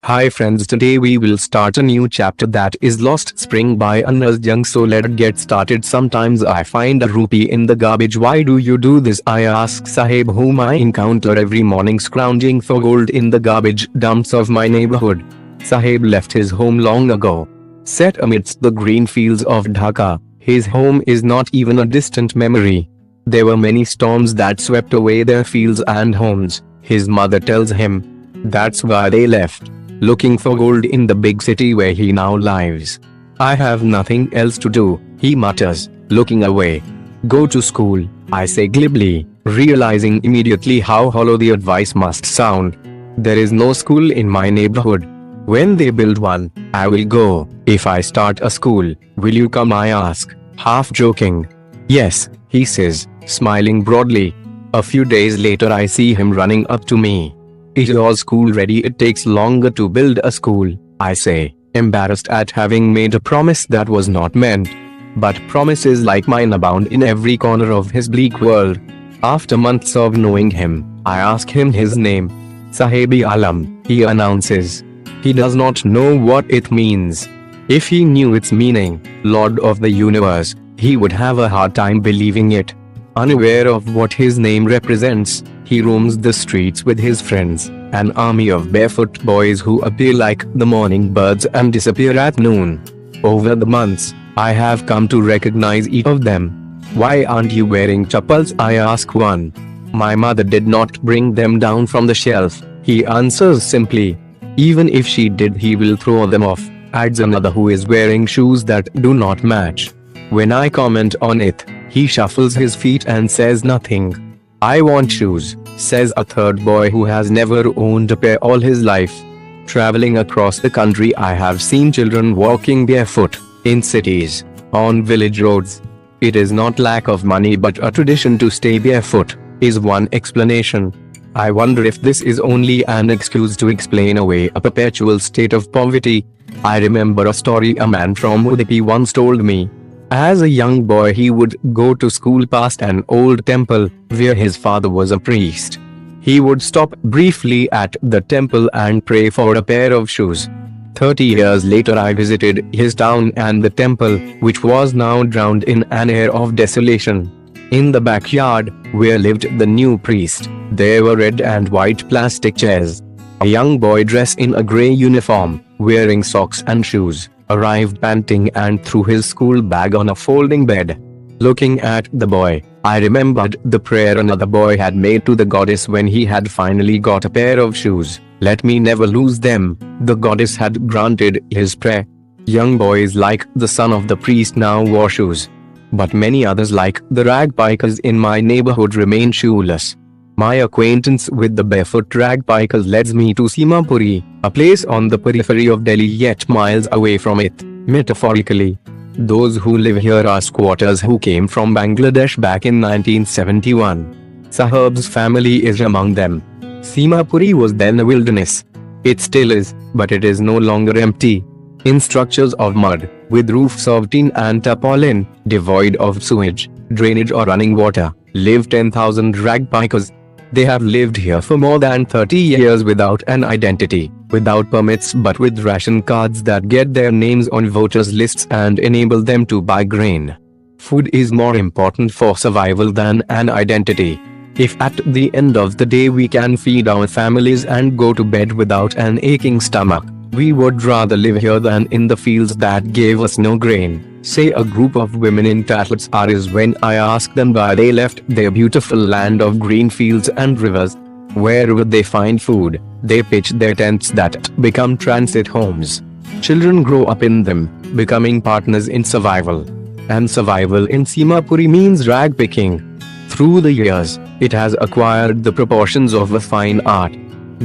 Hi friends, today we will start a new chapter that is Lost Spring by Anas Jung. So let's get started. Sometimes I find a rupee in the garbage. Why do you do this? I ask Sahib, whom I encounter every morning scrounging for gold in the garbage dumps of my neighborhood. Sahib left his home long ago. Set amidst the green fields of Dhaka, his home is not even a distant memory. There were many storms that swept away their fields and homes, his mother tells him. That's why they left, looking for gold in the big city where he now lives. I have nothing else to do, he mutters, looking away. Go to school, I say glibly, realizing immediately how hollow the advice must sound. There is no school in my neighborhood. When they build one, I will go. If I start a school, will you come? I ask, half joking. Yes, he says, smiling broadly. A few days later I see him running up to me. Is your school ready? It takes longer to build a school, I say, embarrassed at having made a promise that was not meant. But promises like mine abound in every corner of his bleak world. After months of knowing him, I ask him his name. Sahibi Alam, he announces. He does not know what it means. If he knew its meaning, Lord of the Universe, he would have a hard time believing it. Unaware of what his name represents, he roams the streets with his friends, an army of barefoot boys who appear like the morning birds and disappear at noon. Over the months, I have come to recognize each of them. Why aren't you wearing chappals? I ask one. My mother did not bring them down from the shelf, he answers simply. Even if she did, he will throw them off, adds another who is wearing shoes that do not match. When I comment on it, he shuffles his feet and says nothing. I want shoes, says a third boy who has never owned a pair all his life. Traveling across the country, I have seen children walking barefoot, in cities, on village roads. It is not lack of money but a tradition to stay barefoot, is one explanation. I wonder if this is only an excuse to explain away a perpetual state of poverty. I remember a story a man from Udupi once told me. As a young boy he would go to school past an old temple, where his father was a priest. He would stop briefly at the temple and pray for a pair of shoes. 30 years later I visited his town and the temple, which was now drowned in an air of desolation. In the backyard, where lived the new priest, there were red and white plastic chairs. A young boy dressed in a grey uniform, wearing socks and shoes, arrived panting and threw his school bag on a folding bed. Looking at the boy, I remembered the prayer another boy had made to the goddess when he had finally got a pair of shoes. Let me never lose them, the goddess had granted his prayer. Young boys like the son of the priest now wore shoes. But many others like the ragpikers in my neighborhood remain shoeless. My acquaintance with the barefoot ragpikers leads me to Simapuri, a place on the periphery of Delhi yet miles away from it, metaphorically. Those who live here are squatters who came from Bangladesh back in 1971. Sahab's family is among them. Simapuri was then a wilderness. It still is, but it is no longer empty. In structures of mud, with roofs of tin and tarpaulin, devoid of sewage, drainage or running water, live 10,000 ragpikers. They have lived here for more than 30 years without an identity, without permits but with ration cards that get their names on voters' lists and enable them to buy grain. Food is more important for survival than an identity. If at the end of the day we can feed our families and go to bed without an aching stomach, we would rather live here than in the fields that gave us no grain, say a group of women in Tatlets Aries when I ask them why they left their beautiful land of green fields and rivers. Where would they find food? They pitch their tents that become transit homes. Children grow up in them, becoming partners in survival. And survival in Simapuri means rag picking. Through the years, it has acquired the proportions of a fine art.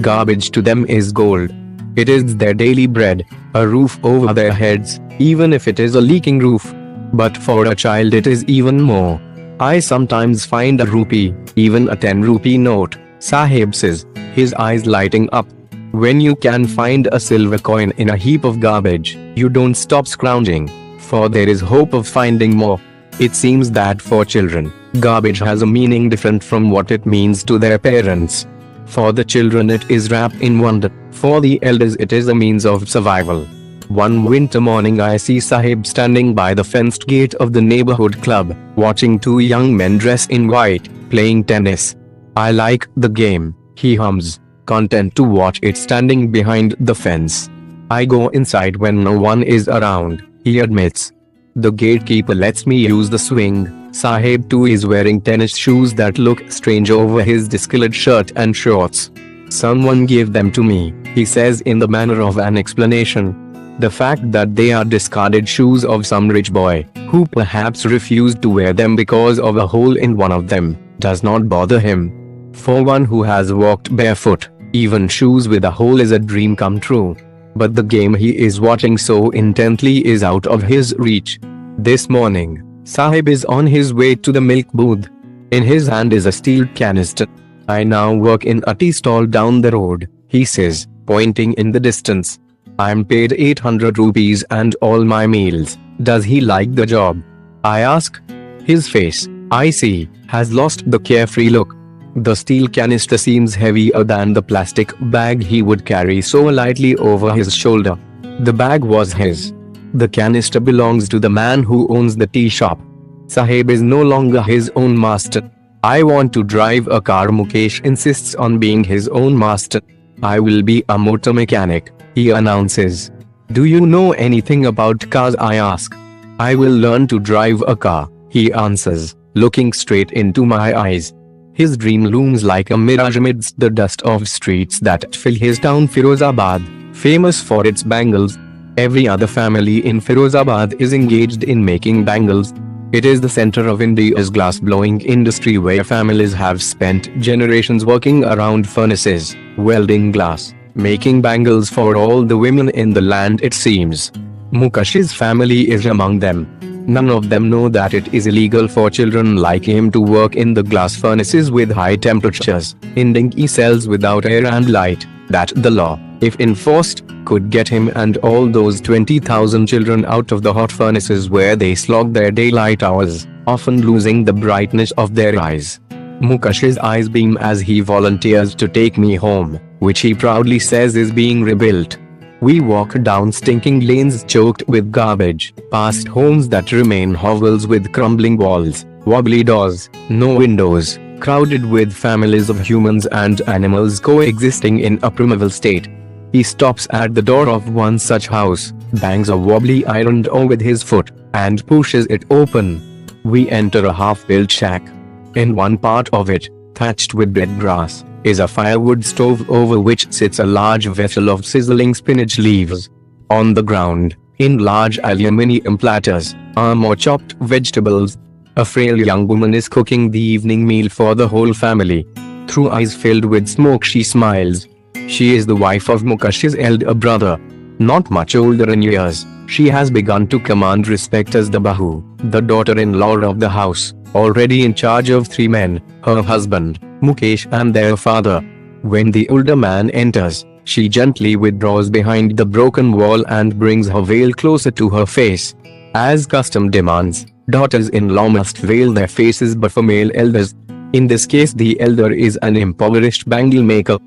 Garbage to them is gold. It is their daily bread, a roof over their heads, even if it is a leaking roof. But for a child it is even more. I sometimes find a rupee, even a 10 rupee note, Sahib says, his eyes lighting up. When you can find a silver coin in a heap of garbage, you don't stop scrounging, for there is hope of finding more. It seems that for children, garbage has a meaning different from what it means to their parents. For the children it is wrapped in wonder, for the elders it is a means of survival. One winter morning I see Sahib standing by the fenced gate of the neighborhood club, watching two young men dressed in white, playing tennis. I like the game, he hums, content to watch it standing behind the fence. I go inside when no one is around, he admits. The gatekeeper lets me use the swing. Sahib too is wearing tennis shoes that look strange over his discolored shirt and shorts. Someone gave them to me, he says in the manner of an explanation. The fact that they are discarded shoes of some rich boy, who perhaps refused to wear them because of a hole in one of them, does not bother him. For one who has walked barefoot, even shoes with a hole is a dream come true. But the game he is watching so intently is out of his reach. This morning, Sahib is on his way to the milk booth. In his hand is a steel canister. I now work in a tea stall down the road, he says, pointing in the distance. I'm paid 800 rupees and all my meals. Does he like the job? I ask. His face, I see, has lost the carefree look. The steel canister seems heavier than the plastic bag he would carry so lightly over his shoulder. The bag was his. The canister belongs to the man who owns the tea shop. Sahib is no longer his own master. I want to drive a car. Mukesh insists on being his own master. I will be a motor mechanic, he announces. Do you know anything about cars? I ask. I will learn to drive a car, he answers, looking straight into my eyes. His dream looms like a mirage amidst the dust of streets that fill his town Firozabad, famous for its bangles. Every other family in Firozabad is engaged in making bangles. It is the center of India's glass-blowing industry, where families have spent generations working around furnaces, welding glass, making bangles for all the women in the land, it seems. Mukesh's family is among them. None of them know that it is illegal for children like him to work in the glass furnaces with high temperatures, in dinky cells without air and light, that the law, if enforced, could get him and all those 20,000 children out of the hot furnaces where they slog their daylight hours, often losing the brightness of their eyes. Mukesh's eyes beam as he volunteers to take me home, which he proudly says is being rebuilt. We walk down stinking lanes choked with garbage, past homes that remain hovels with crumbling walls, wobbly doors, no windows, crowded with families of humans and animals coexisting in a primeval state. He stops at the door of one such house, bangs a wobbly iron door with his foot, and pushes it open. We enter a half-built shack. In one part of it, thatched with dead grass, is a firewood stove over which sits a large vessel of sizzling spinach leaves. On the ground, in large aluminium platters, are more chopped vegetables. A frail young woman is cooking the evening meal for the whole family. Through eyes filled with smoke she smiles. She is the wife of Mukesh's elder brother. Not much older in years, she has begun to command respect as the Bahu, the daughter-in-law of the house, already in charge of 3 men, her husband, Mukesh, and their father. When the older man enters, she gently withdraws behind the broken wall and brings her veil closer to her face. As custom demands, daughters-in-law must veil their faces but for male elders. In this case the elder is an impoverished bangle maker.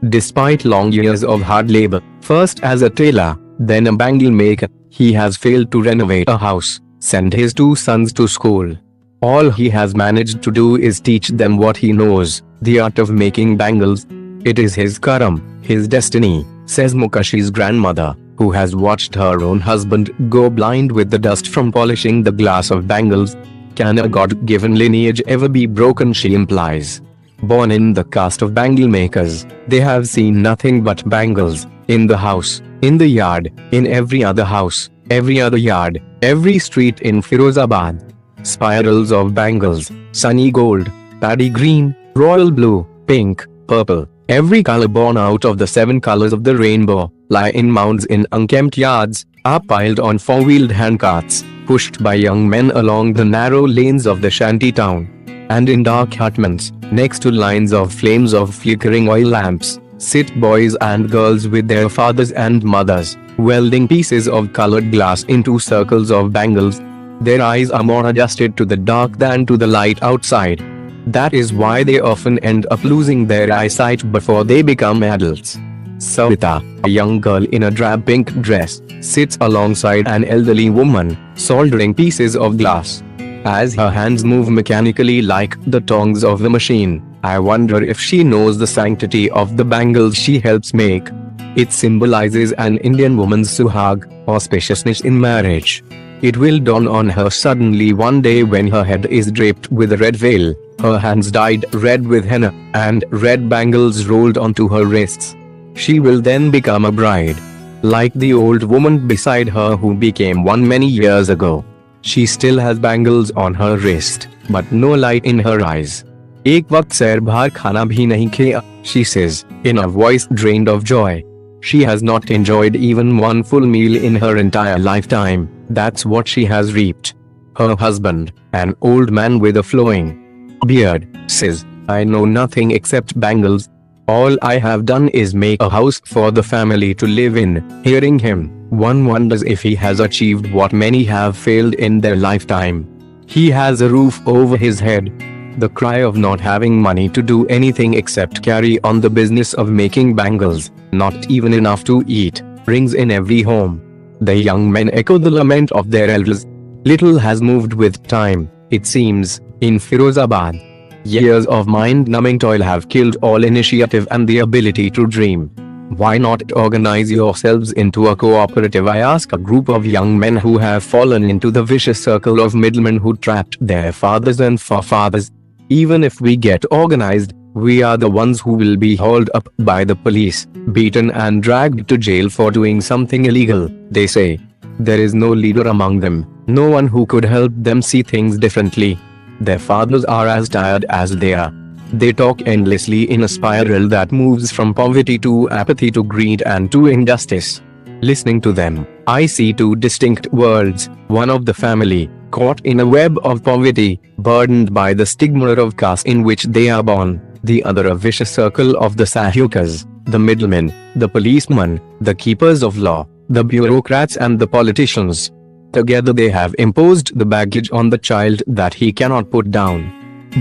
Despite long years of hard labor, first as a tailor, then a bangle maker, he has failed to renovate a house, send his 2 sons to school. All he has managed to do is teach them what he knows, the art of making bangles. It is his karam, his destiny, says Mukesh's grandmother, who has watched her own husband go blind with the dust from polishing the glass of bangles. Can a God-given lineage ever be broken, she implies. Born in the caste of bangle makers, they have seen nothing but bangles, in the house, in the yard, in every other house, every other yard, every street in Firozabad. Spirals of bangles, sunny gold, paddy green, royal blue, pink, purple, every color born out of the 7 colors of the rainbow, lie in mounds in unkempt yards, are piled on 4-wheeled handcarts, pushed by young men along the narrow lanes of the shanty town. And in dark hutments, next to lines of flames of flickering oil lamps, sit boys and girls with their fathers and mothers, welding pieces of colored glass into circles of bangles. Their eyes are more adjusted to the dark than to the light outside. That is why they often end up losing their eyesight before they become adults. Savita, a young girl in a drab pink dress, sits alongside an elderly woman, soldering pieces of glass. As her hands move mechanically like the tongs of the machine, I wonder if she knows the sanctity of the bangles she helps make. It symbolizes an Indian woman's suhag, auspiciousness in marriage. It will dawn on her suddenly one day when her head is draped with a red veil, her hands dyed red with henna, and red bangles rolled onto her wrists. She will then become a bride. Like the old woman beside her who became one many years ago. She still has bangles on her wrist, but no light in her eyes. एक वक्त सैर बाहर खाना भी नहीं किया, she says, in a voice drained of joy. She has not enjoyed even one full meal in her entire lifetime. That's what she has reaped. Her husband, an old man with a flowing beard, says, I know nothing except bangles. All I have done is make a house for the family to live in. Hearing him, one wonders if he has achieved what many have failed in their lifetime. He has a roof over his head. The cry of not having money to do anything except carry on the business of making bangles, not even enough to eat, rings in every home. The young men echo the lament of their elders. Little has moved with time, it seems, in Firozabad. Years of mind-numbing toil have killed all initiative and the ability to dream. Why not organize yourselves into a cooperative? I ask a group of young men who have fallen into the vicious circle of middlemen who trapped their fathers and forefathers. Even if we get organized, we are the ones who will be hauled up by the police, beaten and dragged to jail for doing something illegal, they say. There is no leader among them, no one who could help them see things differently. Their fathers are as tired as they are. They talk endlessly in a spiral that moves from poverty to apathy to greed and to injustice. Listening to them, I see two distinct worlds, one of the family, caught in a web of poverty, burdened by the stigma of caste in which they are born, the other a vicious circle of the sahukas, the middlemen, the policemen, the keepers of law, the bureaucrats and the politicians. Together they have imposed the baggage on the child that he cannot put down.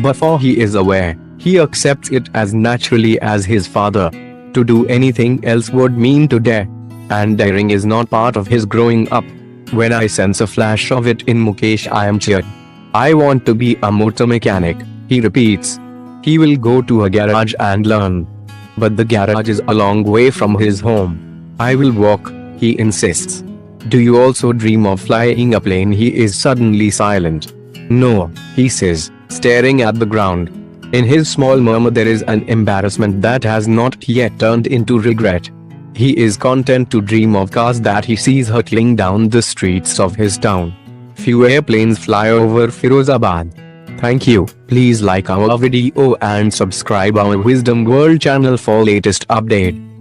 Before he is aware, he accepts it as naturally as his father. To do anything else would mean to dare. And daring is not part of his growing up. When I sense a flash of it in Mukesh, I am cheered. I want to be a motor mechanic, he repeats. He will go to a garage and learn. But the garage is a long way from his home. I will walk, he insists. Do you also dream of flying a plane? He is suddenly silent. No, he says, staring at the ground. In his small murmur there is an embarrassment that has not yet turned into regret. He is content to dream of cars that he sees hurtling down the streets of his town. Few airplanes fly over Firozabad. Thank you. Please like our video and subscribe our Wisdom World channel for latest update.